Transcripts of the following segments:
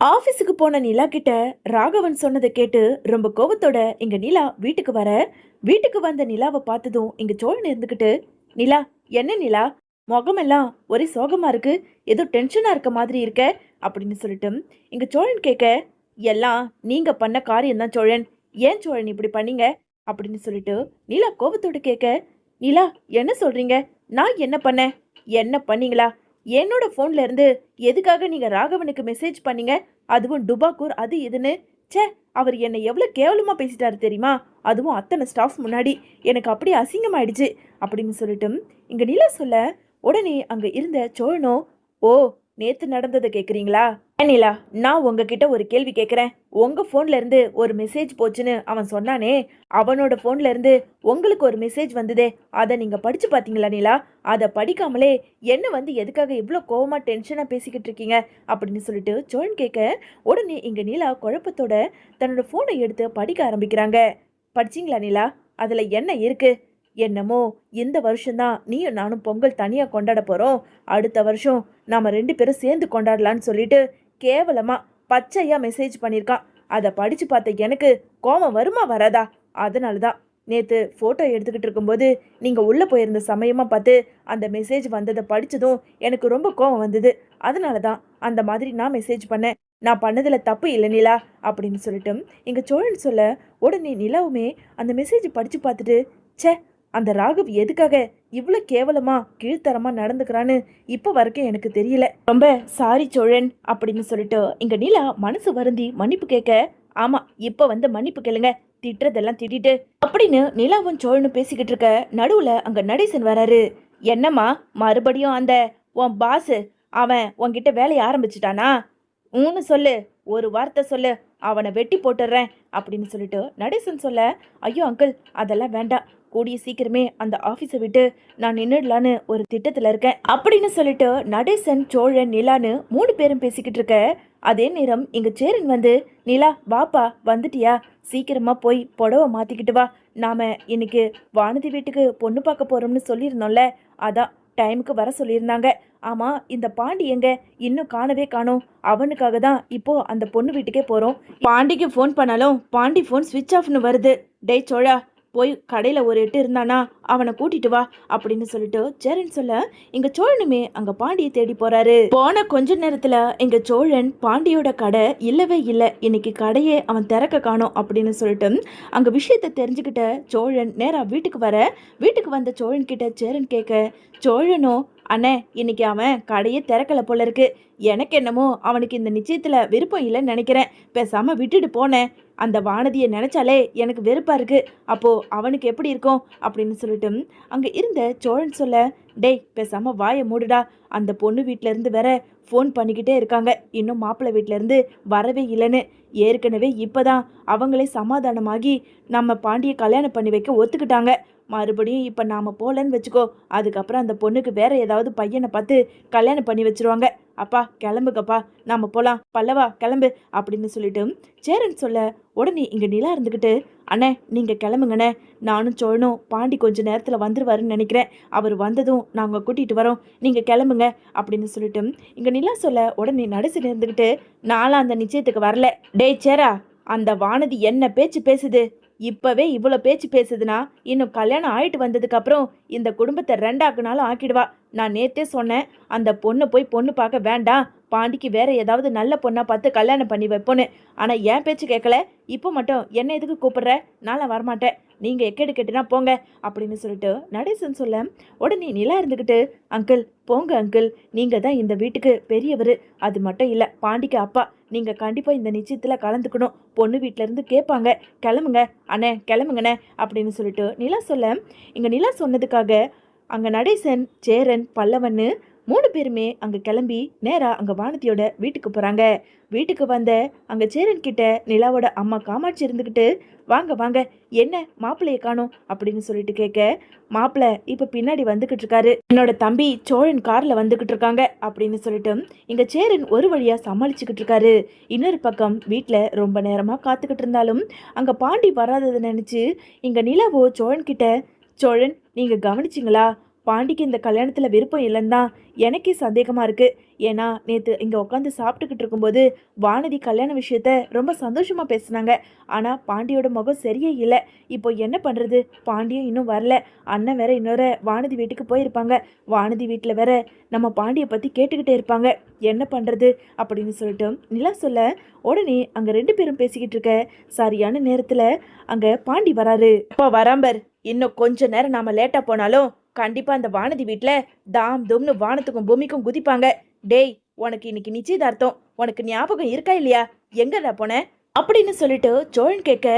ஆபீஸுக்கு போன நிலா கிட்ட ராகவன் சொன்னதை கேட்டு ரொம்ப கோவத்தோட இங்க நிலா வீட்டுக்கு வர, வீட்டுக்கு வந்த நிலாவை பார்த்ததும் இங்க சோழன் இருந்துகிட்டு, நிலா, என்ன நிலா, முகமெல்லாம் ஒரே சோகமா இருக்கு, ஏதோ டென்ஷனா இருக்க மாதிரி இருக்க அப்படின்னு சொல்லிட்டு இங்க சோழன் கேட்க, எல்லாம் நீங்க பண்ண காரியம் தான் சோழன், ஏன் சோழன் இப்படி பண்ணீங்க அப்படின்னு சொல்லிட்டு நிலா கோவத்தோட கேட்க, நிலா என்ன சொல்றீங்க, நான் என்ன பண்ணேன், என்ன பண்ணீங்களா, என்னோட ஃபோன்ல இருந்து எதுக்காக நீங்க ராகவனுக்கு மெசேஜ் பண்ணீங்க, அதுவும் டுபாக்கூர் அது இதுன்னு, ச்சே, அவர் என்னை எவ்வளோ கேவலமாக பேசிட்டாரு தெரியுமா, அதுவும் அத்தனை ஸ்டாஃப் முன்னாடி, எனக்கு அப்படியே அசிங்கமாயிடுச்சு அப்படின்னு சொல்லிட்டு இங்கே நிலா சொல்ல, உடனே அங்கே இருந்த சோழனோ, ஓ, நேற்று நடந்ததை கேட்குறீங்களா, நிலா, நான் உங்ககிட்ட ஒரு கேள்வி கேட்குறேன், உங்கள் ஃபோன்ல இருந்து ஒரு மெசேஜ் போச்சுன்னு அவன் சொன்னானே, அவனோட ஃபோன்ல இருந்து உங்களுக்கு ஒரு மெசேஜ் வந்ததே, அதை நீங்கள் படித்து பார்த்தீங்களா நிலா, அதை படிக்காமலே என்ன வந்து எதுக்காக இவ்வளோ கோவமாக டென்ஷனாக பேசிக்கிட்டு இருக்கீங்க அப்படின்னு சொல்லிட்டு சோழன் கேட்க, உடனே இங்கே நிலா குழப்பத்தோட தன்னோட ஃபோனை எடுத்து படிக்க ஆரம்பிக்கிறாங்க. படிச்சிங்களா நிலா, அதில் என்ன இருக்கு, என்னமோ இந்த வருஷம்தான் நீயும் நானும் பொங்கல் தனியாக கொண்டாட போகிறோம், அடுத்த வருஷம் நாம் 2 பேரும் சேர்ந்து கொண்டாடலான்னு சொல்லிட்டு கேவலமாக பச்சையாக மெசேஜ் பண்ணியிருக்கான். அதை படித்து பார்த்த எனக்கு கோபம் வருமா வராதா, அதனால தான் நேற்று ஃபோட்டோ எடுத்துக்கிட்டு இருக்கும்போது நீங்கள் உள்ளே போயிருந்த சமயமாக பார்த்து அந்த மெசேஜ் வந்ததை படித்ததும் எனக்கு ரொம்ப கோபம் வந்தது, அதனால தான் அந்த மாதிரி நான் மெசேஜ் பண்ணேன், நான் பண்ணதில் தப்பு இல்லை நிலா அப்படின்னு சொல்லிட்டு இங்கே சோழன் சொல்ல, உடனே நிலாவுமே அந்த மெசேஜ் படித்து பார்த்துட்டு, ச்சே, அந்த ராகவ் எதுக்காக இவ்வளோ கேவலமா கீழ்த்தரமா நடந்துக்கிறான்னு இப்போ வரைக்கும் எனக்கு தெரியல, ரொம்ப சாரி சோழன் அப்படின்னு சொல்லிட்டு இங்க நிலா மனசு வருந்தி மன்னிப்பு கேட்க, ஆமா இப்போ வந்து மன்னிப்பு கேளுங்க, திட்டுறதெல்லாம் திட்டிட்டு அப்படின்னு நிலாவும் சோழனும் பேசிக்கிட்டு இருக்க நடுவுல அங்க நடேசன் வராரு. என்னம்மா, மறுபடியும் அந்த உன் பாஸ் அவன் உன்கிட்ட வேலையை ஆரம்பிச்சிட்டானா, ஊன்னு சொல்லு, ஒரு வார்த்தை சொல்லு, அவனை வெட்டி போட்டுடுறேன் அப்படின்னு சொல்லிட்டு நடேசன் சொல்ல, ஐயோ அங்கிள் அதெல்லாம் வேண்டாம், கூடிய சீக்கிரமே அந்த ஆஃபீஸை விட்டு நான் நின்றுடலான்னு ஒரு திட்டத்தில் இருக்கேன் அப்படின்னு சொல்லிட்டு நடேசன் சோழன் நிலான்னு 3 பேரும் பேசிக்கிட்டு இருக்க, அதே நேரம் இங்க சேரன் வந்து, நிலா வாப்பா வந்துட்டியா, சீக்கிரமா போய் புடவை மாத்திக்கிட்டு வா, நாம இன்னைக்கு வானதி வீட்டுக்கு பொண்ணு பார்க்க போறோம்னு சொல்லியிருந்தோம்ல, அதான் டைமுக்கு வர சொல்லியிருந்தாங்க. ஆமா, இந்த பாண்டி எங்க, இன்னும் காணவே காணோம், அவனுக்காக தான் இப்போ அந்த பொண்ணு வீட்டுக்கே போறோம், பாண்டிக்கு ஃபோன் பண்ணாலும் பாண்டி ஃபோன் ஸ்விட்ச் ஆஃப்னு வருது, டேய் சோழா போய் கடையில் ஒரு எட்டு இருந்தானா அவனை கூட்டிட்டு வா அப்படின்னு சொல்லிட்டு சேரன் சொல்ல, இங்க சோழனுமே அங்க பாண்டியை தேடி போறாரு. போன கொஞ்ச நேரத்துல எங்க சோழன் பாண்டியோட கடை இல்லவே இல்லை, இன்னைக்கு கடையே அவன் திறக்க காணோம் அப்படின்னு சொல்லிட்டு அங்க விஷயத்த தெரிஞ்சுக்கிட்ட சோழன் நேரா வீட்டுக்கு வர, வீட்டுக்கு வந்த சோழன் கிட்ட சேரன் கேட்க, சோழனோ, அண்ணே இன்னைக்கு அவன் கடையே திறக்கல போல இருக்கு, எனக்கு என்னமோ அவனுக்கு இந்த நிச்சயத்துல விருப்பம் இல்லைன்னு நினைக்கிறேன், பேசாம விட்டுட்டு போனேன், அந்த வானதியை நினைச்சாலே எனக்கு வெறுப்பா இருக்கு, அப்போ அவனுக்கு எப்படி இருக்கும் அப்படின்னு சொல்லிட்டு அங்க இருந்த சோழன் சொல்ல, டேய் பேசாம வாயை மூடுடா, அந்த பொண்ணு வீட்ல இருந்து வேற ஃபோன் பண்ணிக்கிட்டே இருக்காங்க, இன்னும் மாப்பிள்ளை வீட்ல இருந்து வரவே இல்லைன்னு, ஏற்கனவே இப்பதான் அவங்களே சமாதானமாகி நம்ம பாண்டியை கல்யாணம் பண்ணி வைக்க ஒத்துக்கிட்டாங்க, மறுபடியும் இப்போ நாம் போகலன்னு வச்சுக்கோ, அதுக்கப்புறம் அந்த பொண்ணுக்கு வேற ஏதாவது பையனை பார்த்து கல்யாணம் பண்ணி வச்சிருவாங்க, அப்பா கிளம்புக்கப்பா, நாம் போகலாம், பல்லவா கிளம்பு அப்படின்னு சொல்லிட்டு சேரன் சொல்ல, உடனே இங்கே நிலா இருந்துக்கிட்டு, அண்ணே நீங்கள் கிளம்புங்கண்ணே, நானும் சோழனும் பாண்டி கொஞ்ச நேரத்தில் வந்துருவாருன்னு நினைக்கிறேன், அவர் வந்ததும் நாங்கள் கூட்டிகிட்டு வரோம், நீங்கள் கிளம்புங்க அப்படின்னு சொல்லிட்டு இங்கே நிலா சொல்ல, உடனே நடுசில் இருந்துக்கிட்டு, நானும் அந்த நிச்சயத்துக்கு வரல, டேய் சேரா, அந்த வானதி என்ன பேச்சு பேசுது, இப்பவே இவ்வளோ பேச்சு பேசுதுன்னா இன்னும் கல்யாணம் ஆயிட்டு வந்ததுக்கு அப்புறம் இந்த குடும்பத்தை 2 ஆக்குனாலும் ஆக்கிடுவா, நான் நேத்தே சொன்னேன் அந்த பொண்ணை போய் பொண்ணு பார்க்க வேண்டாம், பாண்டிக்கு வேற ஏதாவது நல்ல பொண்ணா பார்த்து கல்யாணம் பண்ணி வைப்போன்னு, ஆனால் என் பேச்சு கேட்கல, இப்போ மட்டும் என்ன எதுக்கு கூப்பிடுற, நான்லாம் வரமாட்டேன், நீங்கள் எக்கெடு கேட்டுனா போங்க அப்படின்னு சொல்லிட்டு நடேசன் சொல்ல, உடனே நிலா இருந்துக்கிட்டு, அங்கிள் போங்க அங்கிள், நீங்கள் தான் இந்த வீட்டுக்கு பெரியவர், அது மட்டும் இல்லை பாண்டிக்கு அப்பா, நீங்கள் கண்டிப்பாக இந்த நிச்சயத்தில் கலந்துக்கணும், பொண்ணு வீட்டிலேருந்து கேட்பாங்க, கிளம்புங்க அண்ணே கிளம்புங்கண்ணே அப்படின்னு சொல்லிட்டு நிலா சொல்ல, இங்கே நிலா சொன்னதுக்காக அங்கே நடேசன் சேரன் பல்லவன்னு 3 பேருமே அங்கே கிளம்பி நேராக அங்கே வானதியோட வீட்டுக்கு போகிறாங்க. வீட்டுக்கு வந்த அங்கே சேரன் கிட்ட நிலாவோட அம்மா காமாட்சி இருந்துக்கிட்டு, வாங்க வாங்க, என்ன மாப்பிள்ளையை காணோம் அப்படின்னு சொல்லிட்டு கேட்க, மாப்பிள்ளை இப்போ பின்னாடி வந்துக்கிட்டு இருக்காரு, என்னோட தம்பி சோழன் காரில் வந்துக்கிட்டு இருக்காங்க அப்படின்னு சொல்லிட்டு இங்கே சேரன் ஒரு வழியாக சமாளிச்சுக்கிட்டு இருக்காரு. இன்னொரு பக்கம் வீட்டில் ரொம்ப நேரமாக காத்துக்கிட்டு இருந்தாலும் அங்கே பாண்டி வராததை நினச்சி இங்கே நிலாவோ சோழன் கிட்ட, சோழன் நீங்கள் கவனிச்சிங்களா, பாண்டிக்கு இந்த கல்யாணத்தில் விருப்பம் இல்லைன்னு தான் எனக்கே சந்தேகமாக இருக்குது. ஏன்னா நேற்று இங்கே உட்காந்து சாப்பிட்டுக்கிட்டு இருக்கும்போது வானதி கல்யாண விஷயத்த ரொம்ப சந்தோஷமாக பேசுனாங்க. ஆனால் பாண்டியோட முகம் சரியே இல்லை. இப்போ என்ன பண்ணுறது? பாண்டியும் இன்னும் வரல. அண்ணன் வேற இன்னொரு வானதி வீட்டுக்கு போயிருப்பாங்க. வானதி வீட்டில் வேற நம்ம பாண்டியை பற்றி கேட்டுக்கிட்டே இருப்பாங்க. என்ன பண்ணுறது அப்படின்னு சொல்லிட்டு நிலா சொல்ல, உடனே அங்கே 2 பேரும் பேசிக்கிட்டு இருக்க சரியான நேரத்தில் அங்கே பாண்டி வராரு. இப்போ வராம்பர், இன்னும் கொஞ்ச நேரம் நாம லேட்டாக போனாலும் கண்டிப்பாக அந்த வானதி வீட்டில் தாம் தூம்னு வானத்துக்கும் பூமிக்கும் குதிப்பாங்க. டேய், உனக்கு இன்னைக்கு நிச்சயதார்த்தம், உனக்கு ஞாபகம் இருக்கா இல்லையா? எங்கடா போன அப்படின்னு சொல்லிட்டு சோழன் கேட்க,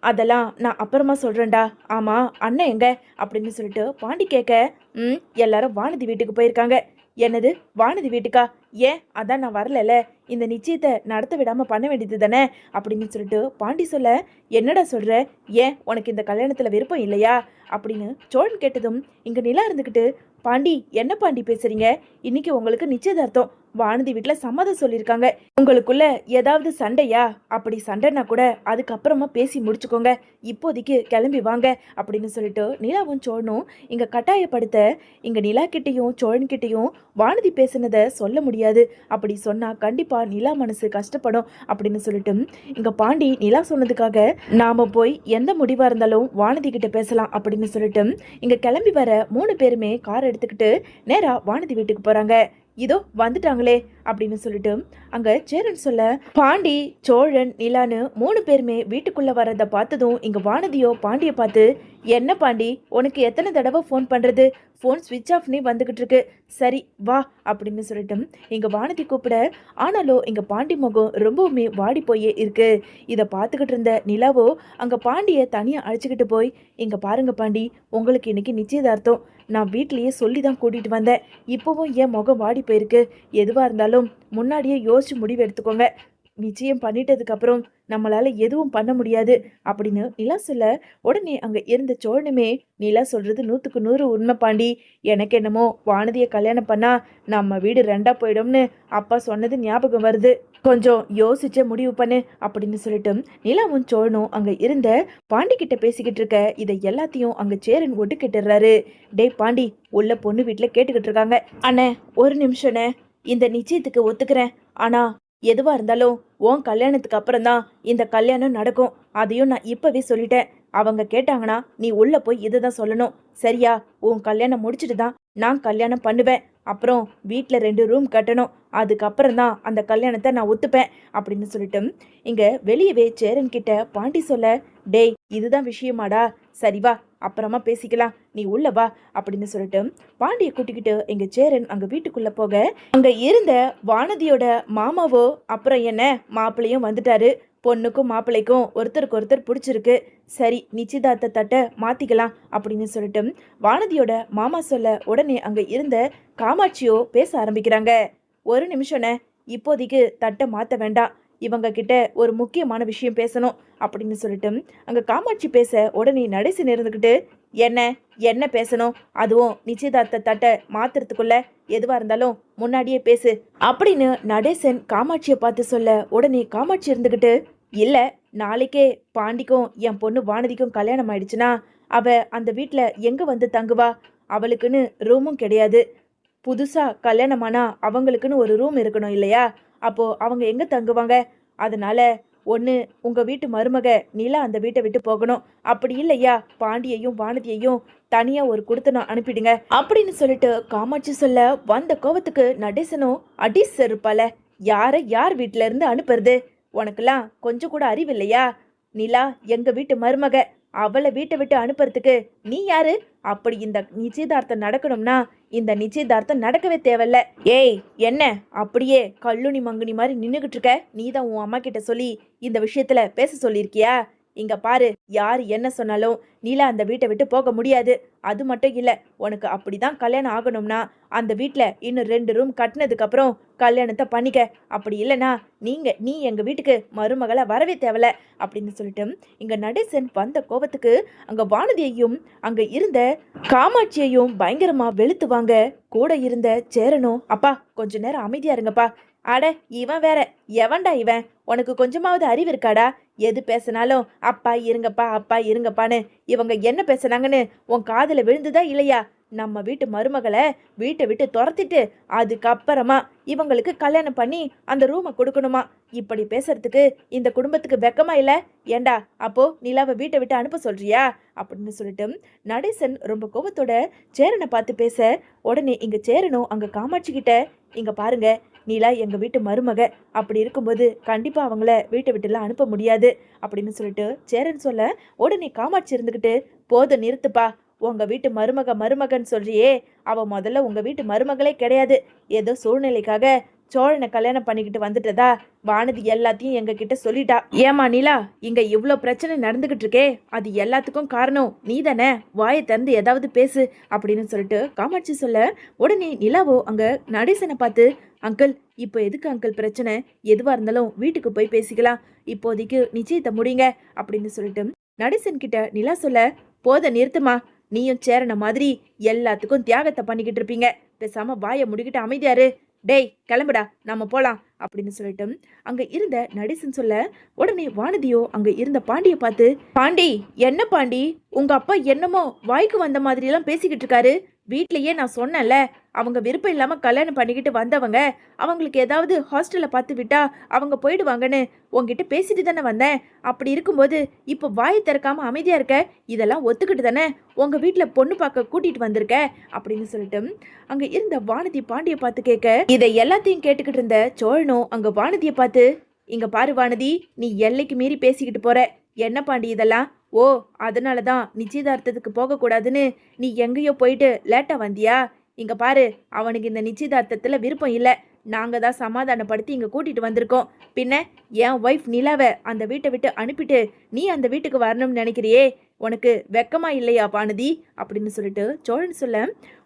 அதெல்லாம் நான் அப்புறமா சொல்கிறேன்டா. ஆமாம், அண்ணன் எங்க அப்படின்னு சொல்லிட்டு பாண்டி கேட்க, எல்லாரும் வானதி வீட்டுக்கு போயிருக்காங்க. என்னது, வானதி வீட்டுக்கா? ஏன்? அதான் நான் வரல. இந்த நிச்சயத்தை நடத்த விடாமல் பண்ண வேண்டியது தானே அப்படின்னு சொல்லிட்டு பாண்டி சொல்ல, என்னடா சொல்கிற? ஏன் உனக்கு இந்த கல்யாணத்தில் விருப்பம் இல்லையா அப்படின்னு சோழன் கேட்டதும் இங்கே நிலா இருந்துக்கிட்டு, பாண்டி என்ன பாண்டி பேசுறீங்க? இன்னைக்கு உங்களுக்கு நிச்சயதார்த்தம், வானதி வீட்டில் சம்மதம் சொல்லியிருக்காங்க. உங்களுக்குள்ள ஏதாவது சண்டையா? அப்படி சண்டைனா கூட அதுக்கப்புறமா பேசி முடிச்சுக்கோங்க. இப்போதைக்கு கிளம்பி வாங்க அப்படின்னு சொல்லிட்டு நிலாவும் சோழனும் இங்கே கட்டாயப்படுத்த, இங்கே நிலா கிட்டேயும் சோழன் கிட்டேயும் வானதி பேசுனதை சொல்ல முடியாது. அப்படி சொன்னால் கண்டிப்பாக நிலா மனசு கஷ்டப்படும் அப்படின்னு சொல்லிட்டு இங்கே பாண்டி நிலா சொன்னதுக்காக நாம் போய் எந்த முடிவாக இருந்தாலும் வானதி கிட்ட பேசலாம் அப்படின்னு சொல்லிட்டு இங்கே கிளம்பி வர 3 பேருமே கார் எடுத்துக்கிட்டு நேராக வானதி வீட்டுக்கு போகிறாங்க. இதோ வந்துட்டாங்களே அப்படின்னு சொல்லிட்டு அங்க சேரன் சொல்ல, பாண்டி சோழன் நிலான்னு 3 பேருமே வீட்டுக்குள்ள வர்றதை பார்த்ததும் இங்க வானதியோ பாண்டியை பார்த்து, என்ன பாண்டி, உனக்கு எத்தனை தடவை ஃபோன் பண்றது? ஃபோன் ஸ்விட்ச் ஆஃப்னே வந்துகிட்டு இருக்கு. சரி வா அப்படின்னு சொல்லிட்டு இங்க வானதி கூப்பிட, ஆனாலும் இங்க பாண்டி முகம் ரொம்பவுமே வாடி போயே இருக்கு. இதை பார்த்துக்கிட்டு இருந்த நிலாவோ அங்க பாண்டியை தனியா அழைச்சிக்கிட்டு போய், இங்க பாருங்க பாண்டி, உங்களுக்கு இன்னைக்கு நிச்சயதார்த்தம். நான் வீட்லேயே சொல்லி தான் கூட்டிகிட்டு வந்தேன். இப்போவும் என் முகம் வாடி போயிருக்கு. எதுவாக இருந்தாலும் முன்னாடியே யோசிச்சு முடிவு எடுத்துக்கோங்க. நிச்சயம் பண்ணிட்டதுக்கப்புறம் நம்மளால் எதுவும் பண்ண முடியாது அப்படின்னு நிலா சொல்ல, உடனே அங்கே இருந்த சோழனுமே, நிலா சொல்கிறது 100க்கு 100 உண்மை பாண்டி. எனக்கு என்னமோ வானதியை கல்யாணம் பண்ணால் நம்ம வீடு 2ஆக போயிடும்னு அப்பா சொன்னது ஞாபகம் வருது. கொஞ்சம் யோசிச்ச முடிவு பண்ணு அப்படின்னு சொல்லிட்டு நிலாவும் சோழனும் அங்கே இருந்த பாண்டி கிட்ட பேசிக்கிட்டு இருக்க இதை எல்லாத்தையும் அங்கே சேரன் ஒட்டு கேட்டுடுறாரு. டே பாண்டி, உள்ள பொண்ணு வீட்டில் கேட்டுக்கிட்டு இருக்காங்க. அண்ணே ஒரு நிமிஷண்ணே, இந்த நிச்சயத்துக்கு ஒத்துக்கிறேன். ஆனால் எதுவாக இருந்தாலும் உன் கல்யாணத்துக்கு அப்புறம் தான் இந்த கல்யாணம் நடக்கும். அதையும் நான் இப்போவே சொல்லிட்டேன். அவங்க கேட்டாங்கன்னா நீ உள்ளே போய் இதை தான் சொல்லணும். சரியா? உன் கல்யாணம் முடிச்சுட்டு தான் நான் கல்யாணம் பண்ணுவேன். அப்புறம் வீட்டில் 2 ரூம் கட்டணும். அதுக்கப்புறம் தான் அந்த கல்யாணத்தை நான் ஒத்துப்பேன் அப்படின்னு சொல்லிட்டு இங்கே வெளியவே சேரன் கிட்ட பாண்டி சொல்ல, டேய் இதுதான் விஷயமாடா? சரி வா, அப்புறமா பேசிக்கலாம், நீ உள்ள வா அப்படின்னு சொல்லிட்டு பாண்டியை கூட்டிக்கிட்டு எங்க சேரன் அங்க வீட்டுக்குள்ள போக, அங்க இருந்த வானதியோட மாமாவோ அப்புறம் என்ன மாப்பிள்ளையும் வந்துட்டாரு. பொண்ணுக்கும் மாப்பிள்ளைக்கும் ஒருத்தருக்கு ஒருத்தர் பிடிச்சிருக்கு. சரி, நிச்சயதார்த்த தட்டை மாத்திக்கலாம் அப்படின்னு சொல்லிட்டு வானதியோட மாமா சொல்ல, உடனே அங்க இருந்த காமாட்சியோ பேச ஆரம்பிக்கிறாங்க. ஒரு நிமிஷம்ண்ணே, இப்போதைக்கு தட்டை மாற்ற வேண்டாம், இவங்க கிட்ட ஒரு முக்கியமான விஷயம் பேசணும் அப்படின்னு சொல்லிட்டு அங்கே காமாட்சி பேச, உடனே நடேசன் இருந்துக்கிட்டு, என்ன என்ன பேசணும்? அதுவும் நிச்சயதார்த்த தட்டை மாத்துறதுக்குள்ள எதுவாக இருந்தாலும் முன்னாடியே பேசு அப்படின்னு நடேசன் காமாட்சியை பார்த்து சொல்ல, உடனே காமாட்சி இருந்துக்கிட்டு, இல்லை நாளைக்கே பாண்டிக்கும் என் பொண்ணு வானதிக்கும் கல்யாணம் ஆயிடுச்சுன்னா அவ அந்த வீட்டில் எங்கே வந்து தங்குவா? அவளுக்குன்னு ரூமும் கிடையாது. புதுசாக கல்யாணமானா அவங்களுக்குன்னு ஒரு ரூம் இருக்கணும் இல்லையா? அப்போது அவங்க எங்கே தங்குவாங்க? அதனால ஒன்று உங்கள் வீட்டு மருமக நிலா அந்த வீட்டை விட்டு போகணும். அப்படி இல்லையா பாண்டியையும் வானதியையும் தனியாக ஒரு குடுத்தனம் அனுப்பிடுங்க அப்படின்னு சொல்லிட்டு காமாட்சி சொல்ல, வந்த கோவத்துக்கு நடேசனும் அடி செருப்பால, யாரை யார் வீட்டில இருந்து அனுப்புறது? உனக்கெல்லாம் கொஞ்சம் கூட அறிவு இல்லையா? நிலா எங்கள் வீட்டு மருமக, அவளை வீட்டை விட்டு அனுப்புறதுக்கு நீ யாரு? அப்படி இந்த நிச்சயதார்த்தம் நடக்கணும்னா இந்த நிச்சயதார்த்தம் நடக்கவே தேவையில்ல. ஏய் என்ன அப்படியே கல்லுனி மங்குனி மாதிரி நின்றுகிட்டு இருக்க? நீ தான் உன் அம்மா கிட்ட சொல்லி இந்த விஷயத்துல பேச சொல்லியிருக்கியா? இங்க பாரு, யார் என்ன சொன்னாலும் நீலா அந்த வீட்டை விட்டு போக முடியாது. அது மட்டும் இல்லை, உனக்கு அப்படிதான் கல்யாணம் ஆகணும்னா அந்த வீட்டில் இன்னும் 2 ரூம் கட்டினதுக்கு அப்புறம் கல்யாணத்தை பண்ணிக்க. அப்படி இல்லைனா நீ எங்கள் வீட்டுக்கு மருமகளை வரவே தேவையில்ல அப்படின்னு சொல்லிட்டு இங்கே நடேசன் வந்த கோபத்துக்கு அங்கே வானதியையும் அங்கே இருந்த காமாட்சியையும் பயங்கரமாக வெளுத்துவாங்க. கூட இருந்த சேரனும், அப்பா கொஞ்ச நேரம் அமைதியா இருங்கப்பா. அட இவன் வேற, எவன்டா இவன்? உனக்கு கொஞ்சமாவது அறிவு இருக்காடா? எது பேசினாலும் அப்பா இருங்கப்பா அப்பா இருங்கப்பான்னு இவங்க என்ன பேசுனாங்கன்னு உன் காதில் விழுந்துதா இல்லையா? நம்ம வீட்டு மருமகளை வீட்டை விட்டு துரத்திட்டு அதுக்கப்புறமா இவங்களுக்கு கல்யாணம் பண்ணி அந்த ரூமை கொடுக்கணுமா. இப்படி பேசுறதுக்கு இந்த குடும்பத்துக்கு வெக்கமா இல்லை? ஏண்டா அப்போ நிலாவை வீட்டை விட்டு அனுப்ப சொல்றியா அப்படின்னு சொல்லிட்டு நடேசன் ரொம்ப கோபத்தோட சேரனை பார்த்து பேச, உடனே இங்க சேரனும் அங்க காமாட்சி கிட்ட, இங்க பாருங்க, நிலா எங்க வீட்டு மருமக, அப்படி இருக்கும்போது கண்டிப்பா அவங்கள வீட்டை விட்டுலாம் அனுப்ப முடியாது அப்படின்னு சொல்லிட்டு சேரன் சொல்ல, உடனே காமாட்சி இருந்துக்கிட்டு, போதும் நிறுத்துப்பா, உங்க வீட்டு மருமகன்னு சொல்றியே, அவ முதல்ல உங்க வீட்டு மருமகளே கிடையாது, ஏதோ சூழ்நிலைக்காக சோழனை கல்யாணம் பண்ணிக்கிட்டு வந்துட்டதா வானதி எல்லாத்தையும் எங்க கிட்ட சொல்லிட்டா. ஏமா நிலா, இங்க இவ்வளோ பிரச்சனை நடந்துகிட்டு இருக்கே, அது எல்லாத்துக்கும் காரணம் நீ தானே, வாயை திறந்து ஏதாவது பேசு அப்படின்னு சொல்லிட்டு காமாட்சி சொல்ல, உடனே நிலாவோ அங்க நடேசனை பார்த்து, அங்கிள் இப்போ எதுக்கு அங்கிள் பிரச்சனை, எதுவா இருந்தாலும் வீட்டுக்கு போய் பேசிக்கலாம், இப்போதைக்கு நிச்சயத்தை முடிங்க அப்படின்னு சொல்லிட்டு நடேசன் கிட்ட நிலா சொல்ல, போத நிறுத்துமா, நீயும் சேரன மாதிரி எல்லாத்துக்கும் தியாகத்தை பண்ணிக்கிட்டு இருப்பீங்க, பேசாம வாயை முடிக்கிட்டு அமைதியாரு, டேய் கிளம்புடா நம்ம போலாம் அப்படின்னு சொல்லிட்டு அங்க இருந்த நடேசன் சொல்ல, உடனே வானதியோ அங்க இருந்த பாண்டிய பார்த்து, பாண்டி என்ன பாண்டி, உங்க அப்பா என்னமோ வாய்க்கு வந்த மாதிரி எல்லாம் பேசிக்கிட்டு இருக்காரு, வீட்லயே நான் சொன்னேன்ல, அவங்க விருப்பம் இல்லாம கல்யாணம் பண்ணிக்கிட்டு வந்தவங்க, அவங்களுக்கு ஏதாவது ஹாஸ்டல்ல பார்த்து விட்டா அவங்க போயிடுவாங்கன்னு உங்ககிட்ட பேசிட்டு தானே வந்தேன், அப்படி இருக்கும்போது இப்போ வாயை திறக்காம அமைதியா இருக்க, இதெல்லாம் ஒத்துக்கிட்டு தானே உங்க வீட்டுல பொண்ணு பார்க்க கூட்டிட்டு வந்திருக்க அப்படின்னு சொல்லிட்டு அங்க இருந்த வானதி பாண்டிய பார்த்து கேட்க, இதை எல்லாத்தையும் கேட்டுக்கிட்டு இருந்த சோழனும் அங்க வானதியை பார்த்து, இங்க பாரு வானதி, நீ எல்லைக்கு மீறி பேசிக்கிட்டு போற, என்ன பாண்டி இதெல்லாம், ஓ அதனால தான் நிச்சயதார்த்தத்துக்கு போகக்கூடாதுன்னு நீ எங்கேயோ போயிட்டு லேட்டா வந்தியா, இங்க பாரு, அவனுக்கு இந்த நிச்சயதார்த்தத்துல விருப்பம் இல்லை, நாங்க தான் சமாதானப்படுத்தி இங்க கூட்டிட்டு வந்திருக்கோம், பின்ன என் ஒய்ஃப் நிலாவை அந்த வீட்டை விட்டு அனுப்பிட்டு நீ அந்த வீட்டுக்கு வரணும்னு நினைக்கிறியே, உனக்கு வெக்கமா இல்லையா வானதி அப்படின்னு சொல்லிட்டு சோழன் சொல்ல,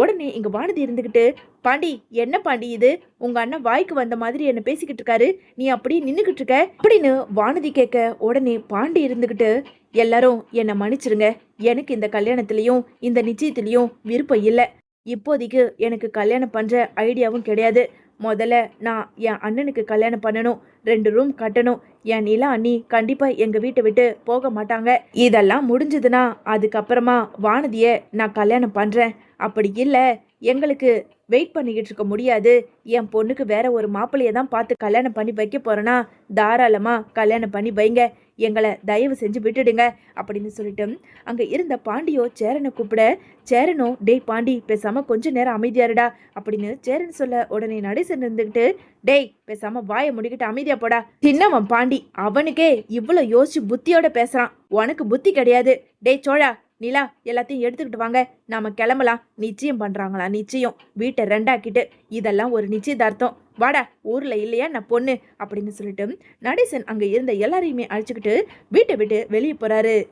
உடனே இங்க வானதி இருந்துகிட்டு, பாண்டி என்ன பாண்டி இது, உங்க அண்ணன் வாய்க்கு வந்த மாதிரி என்ன பேசிக்கிட்டு இருக்காரு, நீ அப்படி நின்னுகிட்டு இருக்க அப்படின்னு வானதி கேட்க, உடனே பாண்டி இருந்துகிட்டு, எல்லாரும் என்னை மன்னிச்சிருங்க, எனக்கு இந்த கல்யாணத்துலேயும் இந்த நிச்சயத்துலேயும் விருப்பம் இல்லை, இப்போதைக்கு எனக்கு கல்யாணம் பண்ணுற ஐடியாவும் கிடையாது, முதல்ல நான் என் அண்ணனுக்கு கல்யாணம் பண்ணணும், 2 ரூம் கட்டணும், என் நிலா அண்ணி கண்டிப்பாக எங்கள் வீட்டை விட்டு போக மாட்டாங்க, இதெல்லாம் முடிஞ்சதுன்னா அதுக்கப்புறமா வானதியை நான் கல்யாணம் பண்ணுறேன், அப்படி இல்லை எங்களுக்கு வெயிட் பண்ணிக்கிட்டு இருக்க முடியாது, என் பொண்ணுக்கு வேற ஒரு மாப்பிள்ளையை தான் பார்த்து கல்யாணம் பண்ணி வைக்க போகிறேன்னா தாராளமாக கல்யாணம் பண்ணி வைங்க, எங்களை தயவு செஞ்சு விட்டுடுங்க அப்படின்னு சொல்லிட்டு அங்கே இருந்த பாண்டியோ சேரனை கூப்பிட, சேரனோ டேய் பாண்டி பேசாம கொஞ்ச நேரம் அமைதியாருடா அப்படின்னு சேரன் சொல்ல, உடனே நடேசன் இருந்துக்கிட்டு, டேய் பேசாம வாயை முடிக்கிட்டு அமைதியா போடா, சின்னவன் பாண்டி அவனுக்கே இவ்வளோ யோசிச்சு புத்தியோட பேசுறான், உனக்கு புத்தி கிடையாது, டேய் சோழா நிலா எல்லாத்தையும் எடுத்துக்கிட்டு வாங்க, நாம கிளம்பலாம், நிச்சயம் பண்றாங்களா, நிச்சயம் வீட்டை 2 ஆக்கிட்டு, இதெல்லாம் ஒரு நிச்சயதார்த்தம், வாடா ஊர்ல இல்லையா நான் பொண்ணு அப்படின்னு சொல்லிட்டு நடேசன் அங்க இருந்த எல்லாரையுமே அழைச்சிக்கிட்டு வீட்டை விட்டு வெளியே போறாரு.